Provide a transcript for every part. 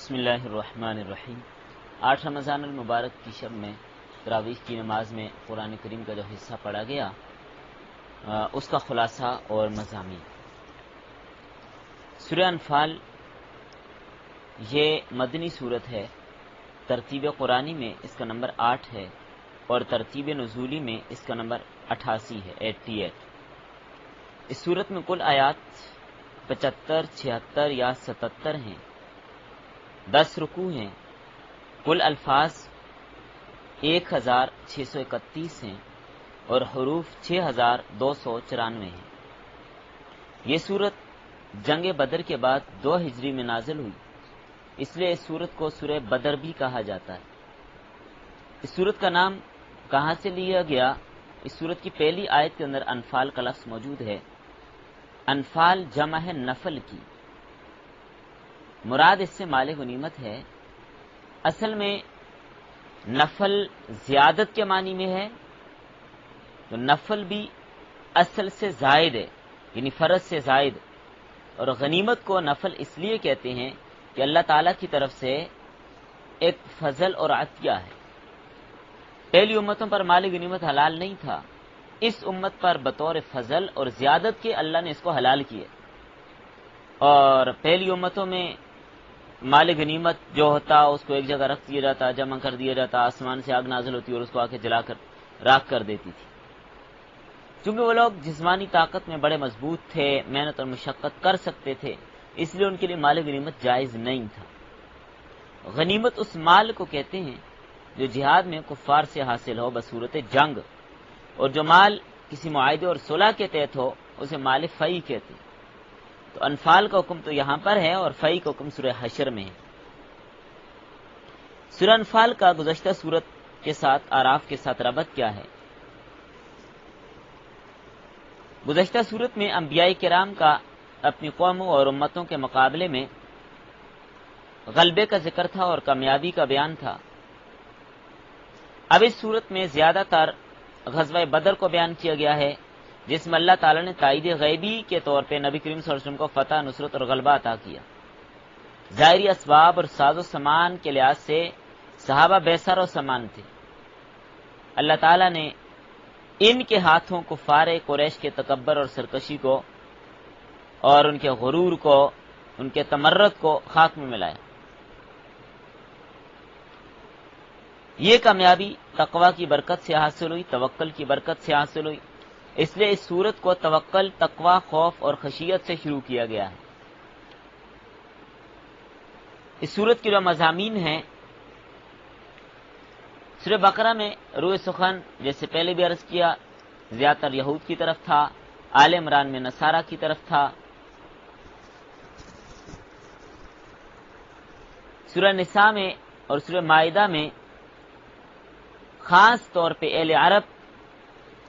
بسم اللہ الرحمن الرحیم۔ 8 رمضان المبارک کی شب میں تراویح کی نماز میں قرآن کریم کا جو حصہ پڑھا گیا اس کا خلاصہ اور مضامین۔ سورہ انفال یہ مدنی سورت ہے، ترتیب قرآنی میں اس کا نمبر 8 ہے اور ترتیب نزولی میں اس کا نمبر 88 ہے، 88۔ اس سورت میں کل آیات 75، 76 یا 77 ہیں، 10 رکوع ہیں، کل الفاظ 1631 ہیں اور حروف 6294 ہیں۔ یہ سورت جنگ بدر کے بعد 2 ہجری میں نازل ہوئی، اس لیے اس سورت کو سورہ بدر بھی کہا جاتا ہے۔ اس سورت کا نام کہاں سے لیا گیا؟ اس سورت کی پہلی آیت کے اندر انفال کا لفظ موجود ہے۔ انفال جمع ہے نفل کی، مراد اس سے مال غنیمت ہے۔ اصل میں نفل زیادت کے معنی میں ہے، تو نفل بھی اصل سے زائد ہے، یعنی فرض سے زائد، اور غنیمت کو نفل اس لیے کہتے ہیں کہ اللہ تعالیٰ کی طرف سے ایک فضل اور عطیہ ہے۔ پہلی امتوں پر مال غنیمت حلال نہیں تھا، اس امت پر بطور فضل اور زیادت کے اللہ نے اس کو حلال کیا، اور پہلی امتوں میں مال غنیمت جو ہوتا اس کو ایک جگہ رکھ دیا جاتا، جمع کر دیا جاتا، آسمان سے آگ نازل ہوتی اور اس کو آ کے جلا کر راکھ کر دیتی تھی۔ چونکہ وہ لوگ جسمانی طاقت میں بڑے مضبوط تھے، محنت اور مشقت کر سکتے تھے، اس لیے ان کے لیے مال غنیمت جائز نہیں تھا۔ غنیمت اس مال کو کہتے ہیں جو جہاد میں کفار سے حاصل ہو بصورت جنگ، اور جو مال کسی معاہدے اور صلح کے تحت ہو اسے مال فیء کہتے ہیں۔ تو انفال کا حکم تو یہاں پر ہے اور فیء کا حکم سورہ حشر میں ہے۔ سورہ انفال کا گزشتہ سورت کے ساتھ اعراف کے ساتھ ربط کیا ہے؟ گزشتہ سورت میں انبیاء کرام کا اپنی قوموں اور امتوں کے مقابلے میں غلبے کا ذکر تھا اور کامیابی کا بیان تھا۔ اب اس سورت میں زیادہ تر غزوہ بدر کو بیان کیا گیا ہے، جس میں اللہ تعالیٰ نے تائید غیبی کے طور پہ نبی کریم صلی اللہ علیہ وسلم کو فتح، نصرت اور غلبہ عطا کیا۔ ظاہری اسباب اور ساز و سامان کے لحاظ سے صحابہ بے سر و سامان تھے۔ اللہ تعالیٰ نے ان کے ہاتھوں کفار قریش کے تکبر اور سرکشی کو اور ان کے غرور کو، ان کے تمرد کو خاک میں ملایا۔ یہ کامیابی تقوی کی برکت سے حاصل ہوئی، توکل کی برکت سے حاصل ہوئی، اس لیے اس سورت کو توکل، تقوی، خوف اور خشیت سے شروع کیا گیا ہے۔ اس سورت کی جو مضامین ہیں، سورہ بقرہ میں روح سخن جیسے پہلے بھی عرض کیا زیادہ تر یہود کی طرف تھا، آل عمران میں نصارہ کی طرف تھا، سورہ نساء میں اور سورہ مائدہ میں خاص طور پہ اہل عرب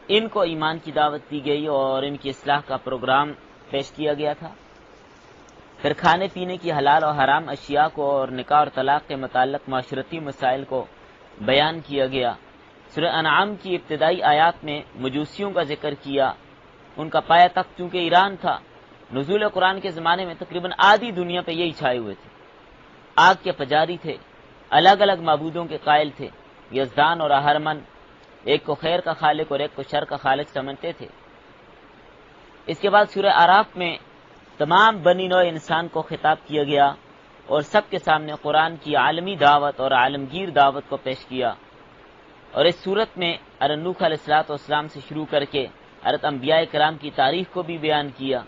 ان کو ایمان کی دعوت دی گئی اور ان کی اصلاح کا پروگرام پیش کیا گیا تھا۔ پھر کھانے پینے کی حلال اور حرام اشیاء کو اور نکاح اور طلاق کے متعلق معاشرتی مسائل کو بیان کیا گیا۔ سورہ انعام کی ابتدائی آیات میں مجوسیوں کا ذکر کیا، ان کا پایہ تخت چونکہ ایران تھا، نزول قرآن کے زمانے میں تقریباً آدھی دنیا پہ یہی چھائے ہوئے تھے، آگ کے پجاری تھے، الگ الگ معبودوں کے قائل تھے، یزدان اور اہرمن، ایک کو خیر کا خالق اور ایک کو شر کا خالق سمجھتے تھے۔ اس کے بعد سورہ اعراف میں تمام بنی نوع انسان کو خطاب کیا گیا اور سب کے سامنے قرآن کی عالمی دعوت اور عالمگیر دعوت کو پیش کیا، اور اس صورت میں حضرت نوح علیہ السلام سے شروع کر کے حضرت انبیاء کرام کی تاریخ کو بھی بیان کیا۔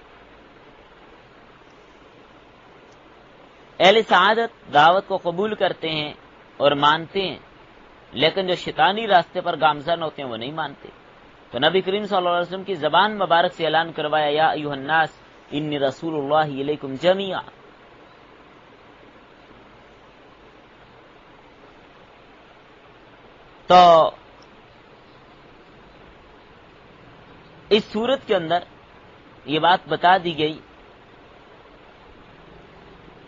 اہل سعادت دعوت کو قبول کرتے ہیں اور مانتے ہیں، لیکن جو شیطانی راستے پر گامزن ہوتے ہیں وہ نہیں مانتے، تو نبی کریم صلی اللہ علیہ وسلم کی زبان مبارک سے اعلان کروایا، یا ایھا الناس انی رسول اللہ الیکم جمیعا۔ تو اس صورت کے اندر یہ بات بتا دی گئی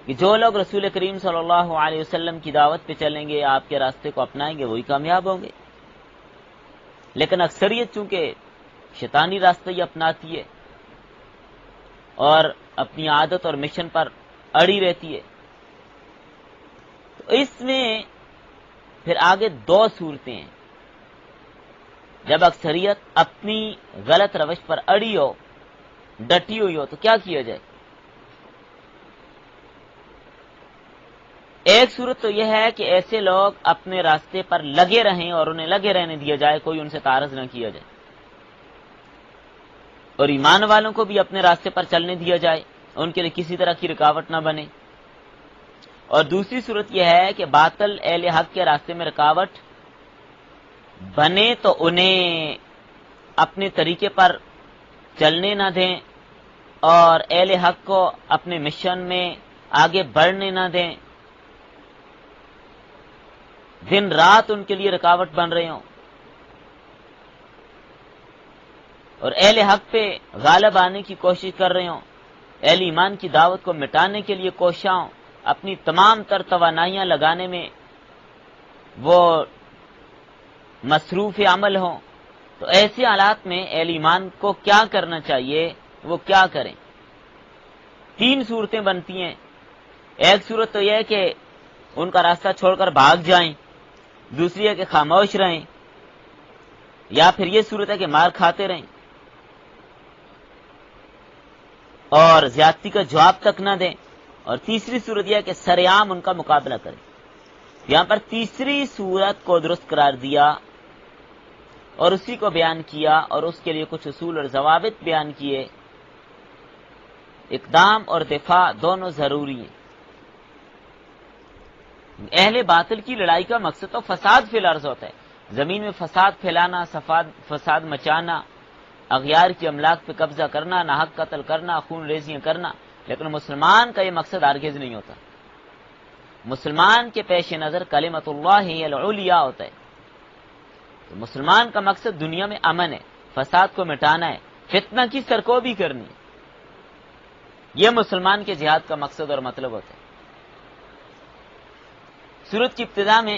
کہ جو لوگ رسول کریم صلی اللہ علیہ وسلم کی دعوت پہ چلیں گے، آپ کے راستے کو اپنائیں گے، وہی کامیاب ہوں گے۔ لیکن اکثریت چونکہ شیطانی راستہ ہی اپناتی ہے اور اپنی عادت اور مشن پر اڑی رہتی ہے، اس میں پھر آگے دو صورتیں ہیں، جب اکثریت اپنی غلط روش پر اڑی ہو، ڈٹی ہوئی ہو، تو کیا کیا جائے؟ ایک صورت تو یہ ہے کہ ایسے لوگ اپنے راستے پر لگے رہیں اور انہیں لگے رہنے دیا جائے، کوئی ان سے تعارض نہ کیا جائے، اور ایمان والوں کو بھی اپنے راستے پر چلنے دیا جائے، ان کے لیے کسی طرح کی رکاوٹ نہ بنے۔ اور دوسری صورت یہ ہے کہ باطل اہل حق کے راستے میں رکاوٹ بنے تو انہیں اپنے طریقے پر چلنے نہ دیں اور اہل حق کو اپنے مشن میں آگے بڑھنے نہ دیں، دن رات ان کے لیے رکاوٹ بن رہے ہوں، اور اہل حق پہ غالب آنے کی کوشش کر رہے ہوں، اہل ایمان کی دعوت کو مٹانے کے لیے کوشاں ہوں، اپنی تمام تر توانائیاں لگانے میں وہ مصروف عمل ہوں، تو ایسے حالات میں اہل ایمان کو کیا کرنا چاہیے، وہ کیا کریں؟ تین صورتیں بنتی ہیں۔ ایک صورت تو یہ ہے کہ ان کا راستہ چھوڑ کر بھاگ جائیں، دوسری ہے کہ خاموش رہیں، یا پھر یہ صورت ہے کہ مار کھاتے رہیں اور زیادتی کا جواب تک نہ دیں، اور تیسری صورت یہ ہے کہ سرعام ان کا مقابلہ کریں۔ یہاں پر تیسری صورت کو درست قرار دیا اور اسی کو بیان کیا، اور اس کے لیے کچھ اصول اور ضوابط بیان کیے۔ اقدام اور دفاع دونوں ضروری ہیں۔ اہل باطل کی لڑائی کا مقصد تو فساد فی الارض ہوتا ہے، زمین میں فساد پھیلانا، فساد مچانا، اغیار کی املاک پہ قبضہ کرنا، ناحق قتل کرنا، خون ریزیاں کرنا، لیکن مسلمان کا یہ مقصد ہرگز نہیں ہوتا۔ مسلمان کے پیش نظر کلمۃ اللہ ہی العلیٰ ہوتا ہے، تو مسلمان کا مقصد دنیا میں امن ہے، فساد کو مٹانا ہے، فتنہ کی سرکوبی کرنی ہے، یہ مسلمان کے جہاد کا مقصد اور مطلب ہوتا ہے۔ سورت کی ابتدا میں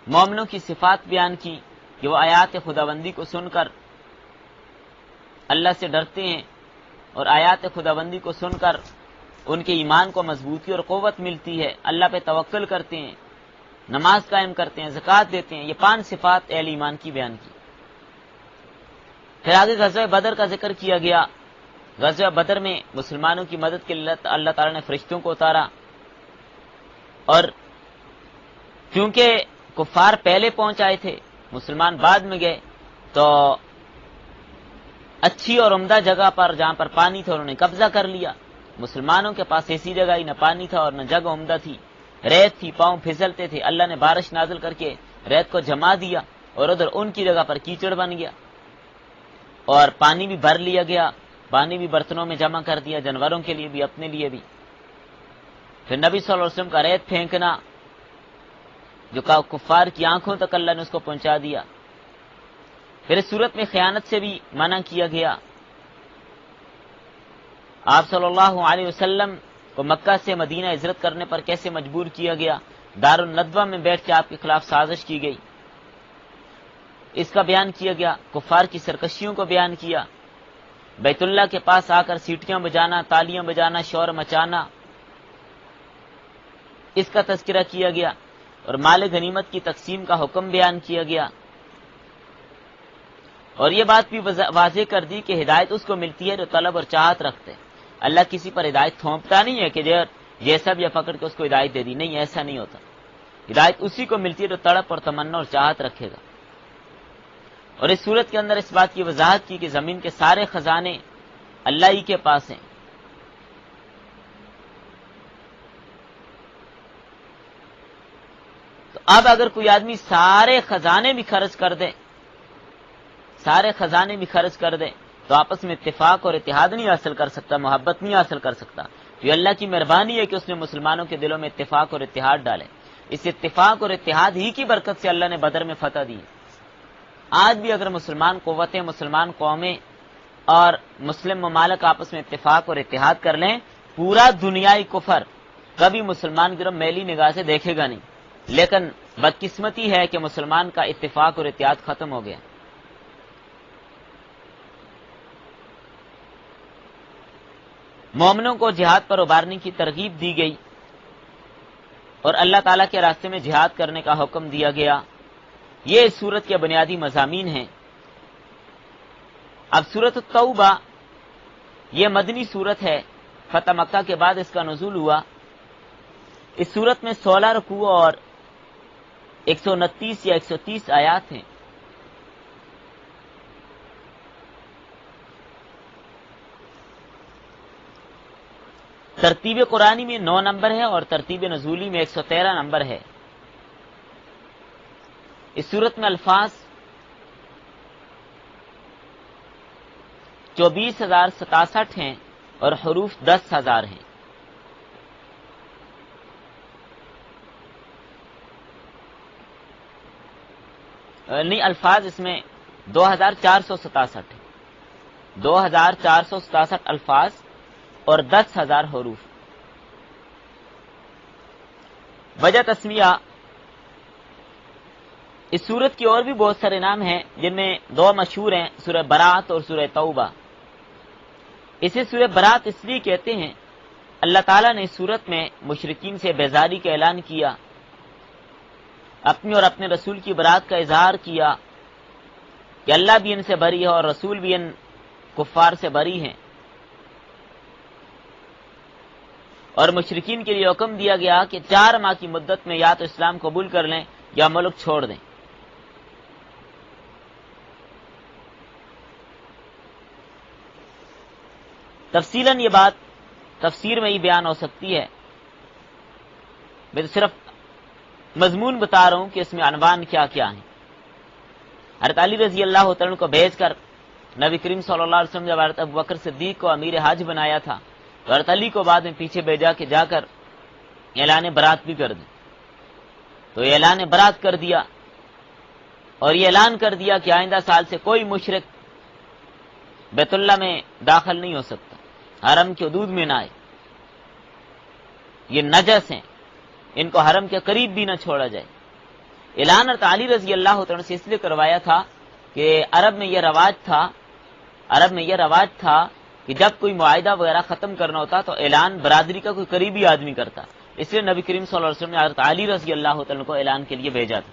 مومنوں کی صفات بیان کی کہ وہ آیات خداوندی کو سن کر اللہ سے ڈرتے ہیں، اور آیات خداوندی کو سن کر ان کے ایمان کو مضبوطی اور قوت ملتی ہے، اللہ پہ توکل کرتے ہیں، نماز قائم کرتے ہیں، زکوٰۃ دیتے ہیں۔ یہ 5 صفات اہل ایمان کی بیان کی۔ پھر آگے غزوہ بدر کا ذکر کیا گیا۔ غزوہ بدر میں مسلمانوں کی مدد کے لیے اللہ تعالیٰ نے فرشتوں کو اتارا، اور چونکہ کفار پہلے پہنچ آئے تھے، مسلمان بعد میں گئے، تو اچھی اور عمدہ جگہ پر جہاں پر پانی تھا انہوں نے قبضہ کر لیا۔ مسلمانوں کے پاس ایسی جگہ ہی نہ پانی تھا اور نہ جگہ عمدہ تھی، ریت تھی، پاؤں پھسلتے تھے۔ اللہ نے بارش نازل کر کے ریت کو جما دیا، اور ادھر ان کی جگہ پر کیچڑ بن گیا، اور پانی بھی بھر لیا گیا، پانی بھی برتنوں میں جمع کر دیا، جانوروں کے لیے بھی، اپنے لیے بھی۔ پھر نبی صلی اللہ علیہ وسلم کا ریت پھینکنا، جو کفار کی آنکھوں تک اللہ نے اس کو پہنچا دیا۔ پھر اس صورت میں خیانت سے بھی منع کیا گیا۔ آپ صلی اللہ علیہ وسلم کو مکہ سے مدینہ ہجرت کرنے پر کیسے مجبور کیا گیا، دار الندوہ میں بیٹھ کے آپ کے خلاف سازش کی گئی، اس کا بیان کیا گیا۔ کفار کی سرکشیوں کو بیان کیا، بیت اللہ کے پاس آ کر سیٹیاں بجانا، تالیاں بجانا، شور مچانا، اس کا تذکرہ کیا گیا، اور مال غنیمت کی تقسیم کا حکم بیان کیا گیا۔ اور یہ بات بھی واضح کر دی کہ ہدایت اس کو ملتی ہے جو طلب اور چاہت رکھتے ہیں۔ اللہ کسی پر ہدایت تھوپتا نہیں ہے کہ یہ سب یا پکڑ کے اس کو ہدایت دے دی، نہیں، ایسا نہیں ہوتا۔ ہدایت اسی کو ملتی ہے جو تڑپ اور تمنا اور چاہت رکھے گا۔ اور اس صورت کے اندر اس بات کی وضاحت کی کہ زمین کے سارے خزانے اللہ ہی کے پاس ہیں۔ تو اب اگر کوئی آدمی سارے خزانے بھی خرچ کر دے، سارے خزانے بھی خرچ کر دے، تو آپس میں اتفاق اور اتحاد نہیں حاصل کر سکتا، محبت نہیں حاصل کر سکتا۔ یہ اللہ کی مہربانی ہے کہ اس نے مسلمانوں کے دلوں میں اتفاق اور اتحاد ڈالے۔ اس اتفاق اور اتحاد ہی کی برکت سے اللہ نے بدر میں فتح دی۔ آج بھی اگر مسلمان قوتیں، مسلمان قومیں اور مسلم ممالک آپس میں اتفاق اور اتحاد کر لیں، پورا دنیائی کفر کبھی مسلمان کی طرف میلی نگاہ سے دیکھے گا نہیں۔ لیکن بدقسمتی ہے کہ مسلمان کا اتفاق اور اتحاد ختم ہو گیا۔ مومنوں کو جہاد پر ابھارنے کی ترغیب دی گئی، اور اللہ تعالیٰ کے راستے میں جہاد کرنے کا حکم دیا گیا۔ یہ اس سورت کے بنیادی مضامین ہیں۔ اب سورت التوبہ یہ مدنی سورت ہے، فتح مکہ کے بعد اس کا نزول ہوا۔ اس سورت میں 16 رکوع اور 129 یا 130 آیات ہیں۔ ترتیب قرآنی میں 9 نمبر ہے اور ترتیب نزولی میں 113 نمبر ہے۔ اس سورت میں الفاظ 24,067 ہیں اور حروف 10,000 ہیں۔ نہیں، الفاظ اس میں 2,467 ہیں، 2,467 الفاظ اور 10,000 حروف۔ وجہ تسمیہ، اس سورت کی اور بھی بہت سارے نام ہیں جن میں 2 مشہور ہیں، سورہ برات اور سورہ توبہ۔ اسے سورہ برات اس لیے کہتے ہیں، اللہ تعالیٰ نے اس سورت میں مشرکین سے بیزاری کا اعلان کیا، اپنی اور اپنے رسول کی برات کا اظہار کیا کہ اللہ بھی ان سے بری ہے اور رسول بھی ان کفار سے بری ہیں، اور مشرکین کے لیے حکم دیا گیا کہ 4 ماہ کی مدت میں یا تو اسلام قبول کر لیں یا ملک چھوڑ دیں۔ تفصیلاً یہ بات تفسیر میں ہی بیان ہو سکتی ہے، میں تو صرف مضمون بتا رہا ہوں کہ اس میں عنوان کیا کیا ہیں۔ حضرت علی رضی اللہ عنہ کو بھیج کر نبی کریم صلی اللہ علیہ وسلم جب حضرت ابوبکر صدیق کو امیر حج بنایا تھا تو حضرت علی کو بعد میں پیچھے بھیجا کہ جا کر اعلان برات بھی کر دیں، تو اعلان برات کر دیا اور یہ اعلان کر دیا کہ آئندہ سال سے کوئی مشرک بیت اللہ میں داخل نہیں ہو سکتا، حرم کے حدود میں نہ آئے، یہ نجس ہیں، ان کو حرم کے قریب بھی نہ چھوڑا جائے۔ اعلان حضرت علی رضی اللہ عنہ سے اس لیے کروایا تھا کہ عرب میں یہ رواج تھا کہ جب کوئی معاہدہ وغیرہ ختم کرنا ہوتا تو اعلان برادری کا کوئی قریبی آدمی کرتا، اس لیے نبی کریم صلی اللہ علیہ وسلم نے حضرت علی رضی اللہ عنہ کو اعلان کے لیے بھیجا تھا۔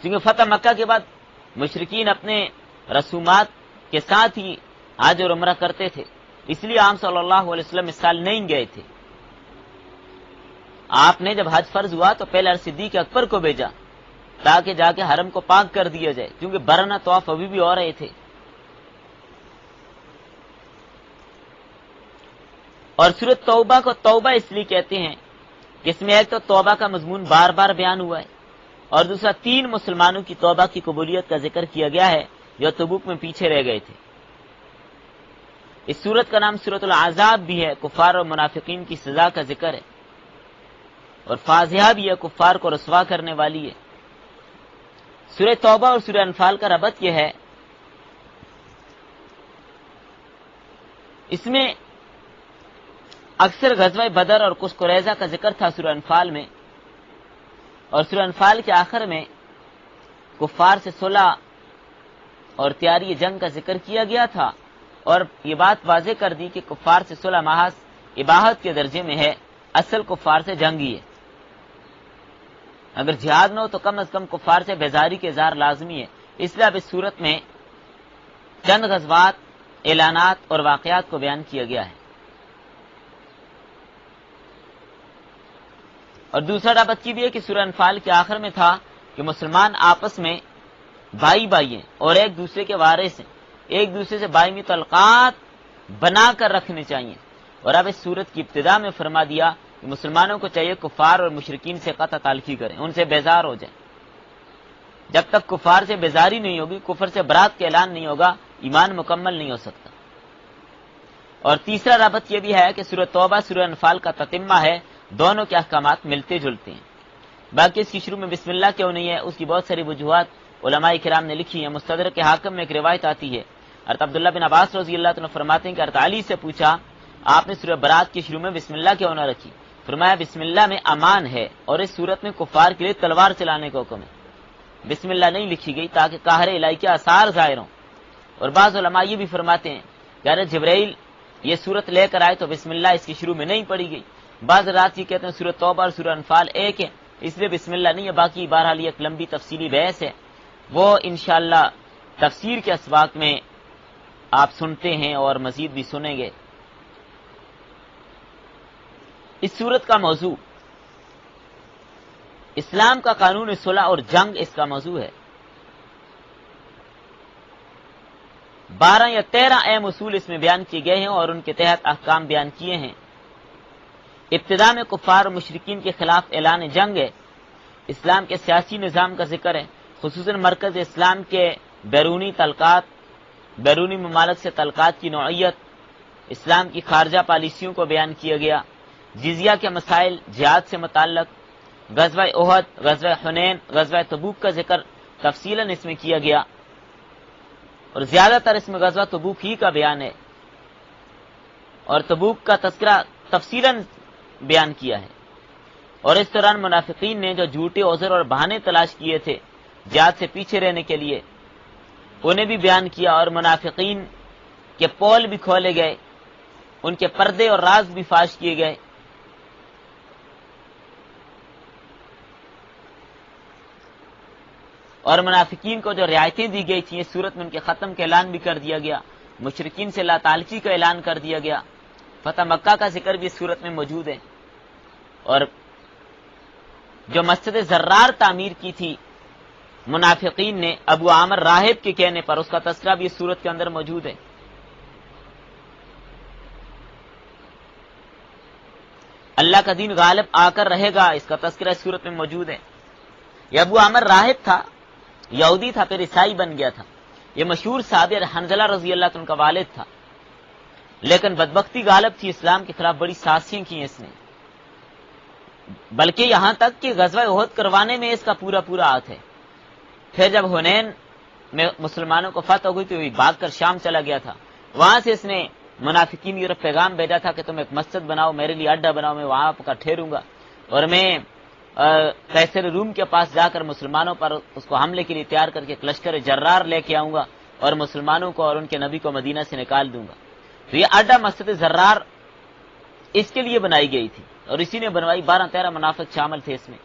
کیونکہ فتح مکہ کے بعد مشرکین اپنے رسومات کے ساتھ ہی حج اور عمرہ کرتے تھے، اس لیے آپ صلی اللہ علیہ وسلم اس سال نہیں گئے تھے۔ آپ نے جب حج فرض ہوا تو پہلے صدیق اکبر کو بھیجا تاکہ جا کے حرم کو پاک کر دیا جائے، کیونکہ برہنہ طواف ابھی بھی ہو رہے تھے۔ اور سورۃ توبہ کو توبہ اس لیے کہتے ہیں کہ اس میں ایک تو توبہ کا مضمون بار بار بیان ہوا ہے، اور دوسرا 3 مسلمانوں کی توبہ کی قبولیت کا ذکر کیا گیا ہے جو تبوک میں پیچھے رہ گئے تھے۔ اس سورت کا نام سورۃ العذاب بھی ہے، کفار اور منافقین کی سزا کا ذکر ہے، اور فاضحہ بھی ہے، کفار کو رسوا کرنے والی ہے۔ سورہ توبہ اور سورہ انفال کا ربط یہ ہے، اس میں اکثر غزوہ بدر اور کچھ قریظہ کا ذکر تھا سورہ انفال میں، اور سورہ انفال کے آخر میں کفار سے صلح اور تیاری جنگ کا ذکر کیا گیا تھا، اور یہ بات واضح کر دی کہ کفار سے صلح محض اباحت کے درجے میں ہے، اصل کفار سے جنگ ہی ہے۔ اگر جہاد نہ ہو تو کم از کم کفار سے بیزاری کے اظہار لازمی ہے، اس لیے اب اس صورت میں چند غزوات، اعلانات اور واقعات کو بیان کیا گیا ہے۔ اور دوسرا ربط یہ بھی ہے کہ سورہ انفال کے آخر میں تھا کہ مسلمان آپس میں بھائی ہیں اور ایک دوسرے کے وارث ہیں، ایک دوسرے سے باہمی تعلقات بنا کر رکھنے چاہیے، اور اب اس سورت کی ابتدا میں فرما دیا کہ مسلمانوں کو چاہیے کفار اور مشرکین سے قطع تعلقی کریں، ان سے بیزار ہو جائیں۔ جب تک کفار سے بیزاری نہیں ہوگی، کفر سے برات کا اعلان نہیں ہوگا، ایمان مکمل نہیں ہو سکتا۔ اور تیسرا ربط یہ بھی ہے کہ سورۃ توبہ سورہ انفال کا تتمہ ہے، دونوں کے احکامات ملتے جلتے ہیں۔ باقی اس کی شروع میں بسم اللہ کیوں نہیں ہے، اس کی بہت ساری وجوہات علماء کرام نے لکھی ہیں۔ مستدرک حاکم میں ایک روایت آتی ہے، حضرت عبداللہ بن عباس رضی اللہ عنہ فرماتے ہیں کہ حضرت علی سے پوچھا آپ نے سورہ برات کی شروع میں بسم اللہ کیوں نہ رکھی؟ فرمایا بسم اللہ میں امان ہے، اور اس صورت میں کفار کے لیے تلوار چلانے کا حکم ہے، بسم اللہ نہیں لکھی گئی تاکہ قہر الہی کے آثار ظاہر ہوں۔ اور بعض علماء یہ بھی فرماتے ہیں کہ حضرت جبرائیل یہ صورت لے کر آئے تو بسم اللہ اس کی شروع میں نہیں پڑھی گئی. بعض رات یہ کہتے ہیں سورۃ توبہ اور سورہ انفال ایک ہے اس لیے بسم اللہ نہیں ہے. باقی بہرحال ایک لمبی تفصیلی بحث ہے، وہ انشاءاللہ تفسیر کے اسباق میں آپ سنتے ہیں اور مزید بھی سنیں گے. اس صورت کا موضوع اسلام کا قانون صلح اور جنگ اس کا موضوع ہے. 12 یا 13 اہم اصول اس میں بیان کیے گئے ہیں اور ان کے تحت احکام بیان کیے ہیں. ابتدا میں کفار و مشرکین کے خلاف اعلان جنگ ہے. اسلام کے سیاسی نظام کا ذکر ہے، خصوصاً مرکز اسلام کے بیرونی ممالک سے تعلقات کی نوعیت، اسلام کی خارجہ پالیسیوں کو بیان کیا گیا، جزیہ کے مسائل، جہاد سے متعلق، غزوہ احد، غزوہ حنین، غزوہ تبوک کا ذکر تفصیلاً اس میں کیا گیا اور زیادہ تر اس میں غزوہ تبوک ہی کا بیان ہے اور تبوک کا تذکرہ تفصیلاً بیان کیا ہے. اور اس دوران منافقین نے جو جھوٹے عذر اور بہانے تلاش کیے تھے جہاد سے پیچھے رہنے کے لیے انہیں بھی بیان کیا اور منافقین کے پول بھی کھولے گئے، ان کے پردے اور راز بھی فاش کیے گئے. اور منافقین کو جو رعایتیں دی گئی تھیں اس صورت میں ان کے ختم کا اعلان بھی کر دیا گیا، مشرکین سے لا تعلقی کا اعلان کر دیا گیا. فتح مکہ کا ذکر بھی اس صورت میں موجود ہے. اور جو مسجد زرار تعمیر کی تھی منافقین نے ابو عامر راہب کے کہنے پر، اس کا تذکرہ بھی اس صورت کے اندر موجود ہے. اللہ کا دین غالب آ کر رہے گا، اس کا تذکرہ اس صورت میں موجود ہے. یہ ابو عامر راہب تھا، یہودی تھا، پھر عیسائی بن گیا تھا. یہ مشہور صحابی حنظلہ رضی اللہ عنہ کا والد تھا، لیکن بدبختی غالب تھی، اسلام کے خلاف بڑی سازشیں کی اس نے، بلکہ یہاں تک کہ غزوہ احد کروانے میں اس کا پورا ہاتھ ہے. پھر جب حنین میں مسلمانوں کو فتح ہوئی تو بھاگ کر شام چلا گیا تھا. وہاں سے اس نے منافقین کی طرف پیغام بھیجا تھا کہ تم ایک مسجد بناؤ، میرے لیے اڈا بناؤ، میں وہاں پر ٹھہروں گا اور میں قیصر روم کے پاس جا کر مسلمانوں پر اس کو حملے کے لیے تیار کر کے لشکر جرار لے کے آؤں گا اور مسلمانوں کو اور ان کے نبی کو مدینہ سے نکال دوں گا. تو یہ اڈا مسجد زرار اس کے لیے بنائی گئی تھی اور اسی نے بنوائی. 12-13 منافق شامل تھے اس میں.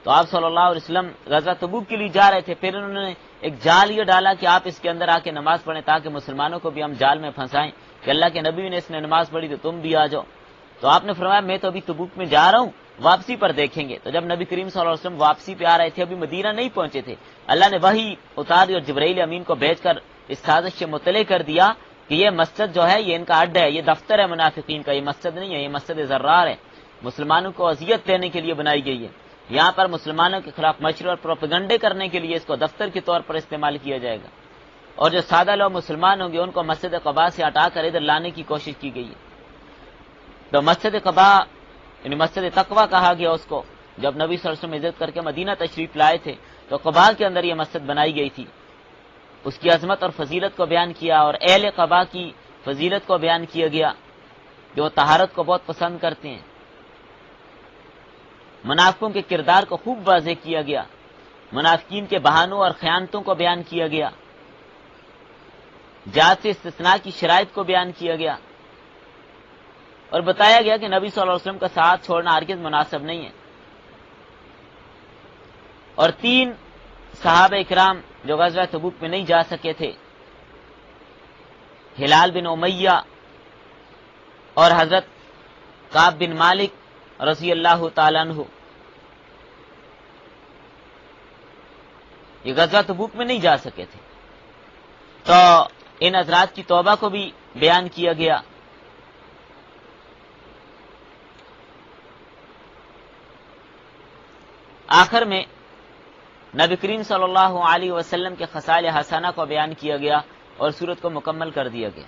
تو آپ صلی اللہ علیہ وسلم غزوہ تبوک کے لیے جا رہے تھے، پھر انہوں نے ایک جال یہ ڈالا کہ آپ اس کے اندر آ کے نماز پڑھیں تاکہ مسلمانوں کو بھی ہم جال میں پھنسائیں کہ اللہ کے نبی نے اس نے نماز پڑھی تو تم بھی آ جاؤ. تو آپ نے فرمایا میں تو ابھی تبوک میں جا رہا ہوں، واپسی پر دیکھیں گے. تو جب نبی کریم صلی اللہ علیہ وسلم واپسی پہ آ رہے تھے، ابھی مدینہ نہیں پہنچے تھے، اللہ نے وحی اتاری اور جبرائیل امین کو بھیج کر اس سازش سے مطلع کر دیا کہ یہ مسجد جو ہے یہ ان کا اڈا ہے، یہ دفتر ہے منافقین کا، یہ مسجد نہیں ہے، یہ مسجد زرار ہے، مسلمانوں کو اذیت دینے کے لیے بنائی گئی ہے. یہاں پر مسلمانوں کے خلاف مشورے اور پروپیگنڈے کرنے کے لیے اس کو دفتر کے طور پر استعمال کیا جائے گا. اور جو سادہ لوگ مسلمان ہوں گے ان کو مسجد قباء سے ہٹا کر ادھر لانے کی کوشش کی گئی ہے. تو مسجد قباء یعنی مسجد تقویٰ کہا گیا اس کو، جب نبی صلی اللہ علیہ وسلم عزت کر کے مدینہ تشریف لائے تھے تو قباء کے اندر یہ مسجد بنائی گئی تھی. اس کی عظمت اور فضیلت کو بیان کیا اور اہل قباء کی فضیلت کو بیان کیا گیا جو طہارت کو بہت پسند کرتے ہیں. منافقوں کے کردار کو خوب واضح کیا گیا، منافقین کے بہانوں اور خیانتوں کو بیان کیا گیا، جہاد سے استثناء کی شرائط کو بیان کیا گیا اور بتایا گیا کہ نبی صلی اللہ علیہ وسلم کا ساتھ چھوڑنا ہرگز مناسب نہیں ہے. اور 3 صحابہ اکرام جو غزوہ تبوک میں نہیں جا سکے تھے، ہلال بن امیہ اور حضرت کعب بن مالک رضی اللہ تعالیٰ عنہ، یہ غزوہ تبوک میں نہیں جا سکے تھے. تو ان حضرات کی توبہ کو بھی بیان کیا گیا. آخر میں نبی کریم صلی اللہ علیہ وسلم کے خصال حسنہ کو بیان کیا گیا اور سورت کو مکمل کر دیا گیا.